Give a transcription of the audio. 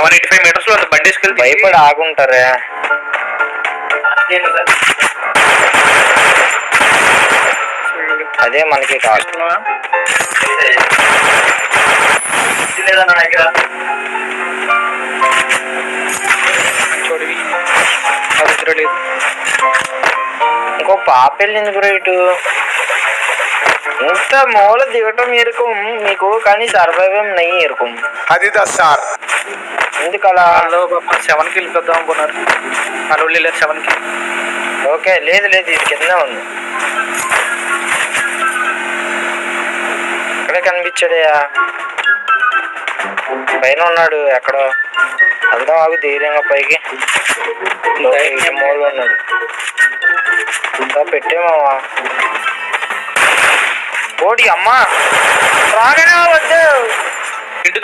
785 meters లో బండి వేసుకెళ్ళి భయపడి ఆగుంటారే. అదే మనకి కాదు. ఇంకో పాప వెళ్ళింది బ్రో ఇటు. ఇంత మూల దిగటం ఎరుకం మీకు, కానీ సర్వైవ్ ఏం నయ్యి ఎరుకం. అది సార్ ఎందుకు అలా? 7కి వెళ్ళిపోద్దాం అనుకున్నారు, వాళ్ళు వెళ్ళారు 7కి. ఓకే, లేదు లేదు, ఇది కింద ఉంది. ఇక్కడే కనిపించాడయా, పైన ఉన్నాడు ఎక్కడో. వెళ్దాం ఆగు ధైర్యంగా పైకి. మూలలో ఉన్నాడు. పెట్టేమావా ఓడి అమ్మా, రాగానే వద్దు. ఇంటి